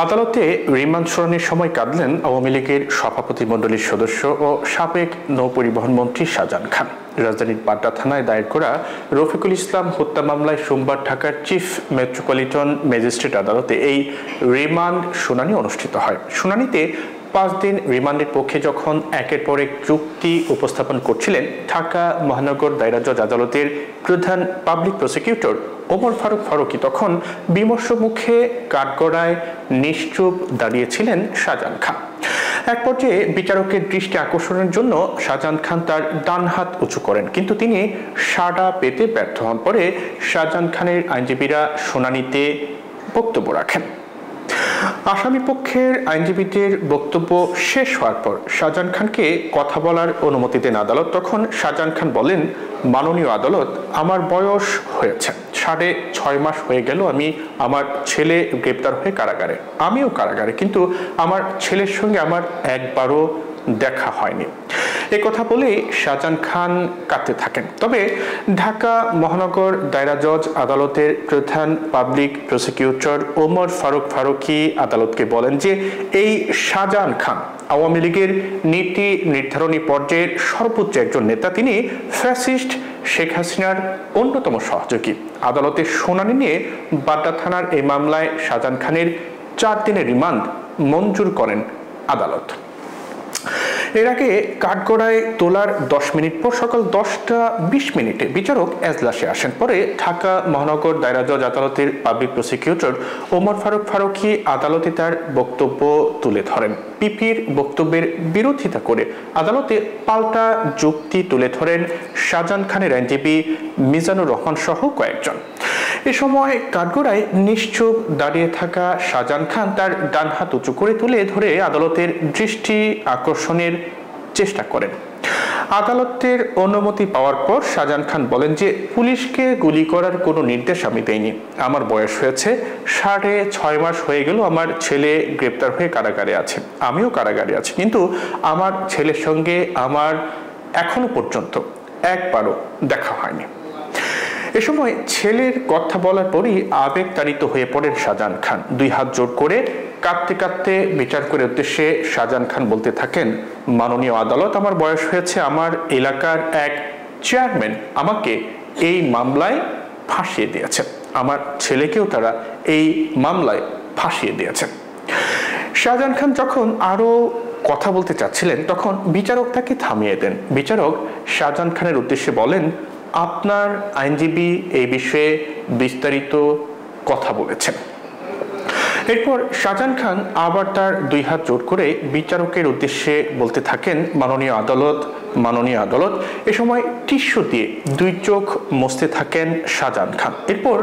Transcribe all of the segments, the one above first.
আদালতে রিমান্ড শুনানির সময় কাঁদলেন আওয়ামী লীগের সভাপতিমণ্ডলীর সদস্য ও সাবেক নৌপরিবহন মন্ত্রী শাহজাহান খান। রাজধানীর পাড্ডা থানায় দায়ের করা রফিকুল ইসলাম হত্যা মামলায় সোমবার ঢাকার চিফ মেট্রোপলিটন ম্যাজিস্ট্রেট আদালতে এই রিমান্ড শুনানি অনুষ্ঠিত হয়। শুনানিতে 5 দিন রিমান্ডের পক্ষে যখন একের পর এক যুক্তি উপস্থাপন করছিলেন ঢাকা মহানগর দায়রা জজ আদালতের প্রধান পাবলিক প্রসিকিউটর ওমর ফারুক ফারুকী, তখন বিমর্ষ মুখে কাঠগড়ায় নিশ্চুপ দাঁড়িয়েছিলেন শাহজাহান খান। এক পর্যায়ে বিচারকের দৃষ্টি আকর্ষণের জন্য শাহজাহান খান তার ডান হাত উঁচু করেন, কিন্তু তিনি সাড়া পেতে ব্যর্থ হন। পরে শাহজাহান খানের আইনজীবীরা শুনানিতে বক্তব্য রাখেন। আসামি পক্ষের আইনজীবীদের বক্তব্য শেষ হওয়ার পর শাহজাহান খানকে কথা বলার অনুমতি দেন আদালত। তখন শাহজাহান খান বলেন, মাননীয় আদালত, আমার বয়স হয়েছে 6.5 মাস হয়ে গেল আমি আমার ছেলে গ্রেপ্তার হয়ে কারাগারে, আমিও কারাগারে, কিন্তু আমার ছেলের সঙ্গে আমার একবারও দেখা হয়নি। এ কথা বলে শাহজাহান খান কাঁদতে থাকেন। তবে ঢাকা মহানগর দায়রা জজ আদালতের প্রধান পাবলিক প্রসিকিউটর ওমর ফারুক ফারুকী আদালতকে বলেন যে এই শাহজাহান খান আওয়ামী লীগের নীতি নির্ধারণী পর্যায়ের সর্বোচ্চ একজন নেতা। তিনি ফ্যাসিস্ট শেখ হাসিনার অন্যতম সহযোগী। আদালতের শুনানি নিয়ে বাড্ডা থানার এই মামলায় শাহজাহান খানের 4 দিনের রিমান্ড মঞ্জুর করেন আদালত। এর আগে কাঠগড়ায় তোলার 10 মিনিট পর সকাল 10:20 বিচারক এজলাসে আসেন। পরে ঢাকা মহানগর দায়রা জজ আদালতের পাবলিক প্রসিকিউটর ওমর ফারুক ফারুকী আদালতে তার বক্তব্য তুলে ধরেন। পিপির বক্তব্যের বিরোধিতা করে আদালতে পাল্টা যুক্তি তুলে ধরেন শাহজাহান খানের আইনজীবী মিজানুর রহমান সহ কয়েকজন। এ সময় কাঠগড়ায় নিশ্চুপ দাঁড়িয়ে থাকা শাহজাহান খান তার ডান হাত উঁচু করে তুলে ধরে আদালতের দৃষ্টি আকর্ষণের চেষ্টা করেন। আদালতের অনুমতি পাওয়ার পর শাহজাহান খান বলেন যে পুলিশকে গুলি করার কোনো নির্দেশ আমি দেইনি, আমার বয়স হয়েছে 6.5 মাস হয়ে গেল আমার ছেলে গ্রেপ্তার হয়ে কারাগারে আছে, আমিও কারাগারে আছি, কিন্তু আমার ছেলের সঙ্গে আমার এখনো পর্যন্ত একবারও দেখা হয়নি। এ সময় ছেলের কথা বলার পরই আবেগতাড়িত হয়ে পড়েন শাহজাহান খান। 2 হাত জোড় করে কাঁদতে কাঁদতে বিচারকের উদ্দেশ্যে শাহজাহান খান বলতে থাকেন, মাননীয় আদালত, আমার বয়স হয়েছে, আমার এলাকার এক চেয়ারম্যান আমাকে এই মামলায় ফাঁসিয়ে দিয়েছে, আমার ছেলেকেও তারা এই মামলায় ফাঁসিয়ে দিয়েছেন। শাহজাহান খান যখন আরো কথা বলতে চাচ্ছিলেন তখন বিচারক তাকে থামিয়ে দেন। বিচারক শাহজাহান খানের উদ্দেশ্যে বলেন, আপনার আইনজীবী এই বিষয়ে বিস্তারিত কথা বলেছেন। এরপর শাহজাহান খান আবার তার 2 হাত জোড় করে বিচারকের উদ্দেশ্যে বলতে থাকেন, মাননীয় আদালত, মাননীয় আদালত। এ সময় টিস্যু দিয়ে 2 চোখ মুছতে থাকেন শাহজাহান খান। এরপর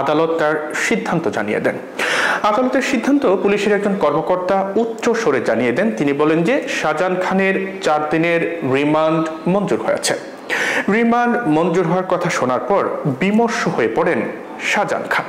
আদালত তার সিদ্ধান্ত জানিয়ে দেন। আদালতের সিদ্ধান্ত পুলিশের একজন কর্মকর্তা উচ্চ স্বরে জানিয়ে দেন। তিনি বলেন যে শাহজাহান খানের 4 দিনের রিমান্ড মঞ্জুর হয়েছে। রিমান্ড মঞ্জুর হওয়ার কথা শোনার পর বিমর্ষ হয়ে পড়েন শাহজাহান খান।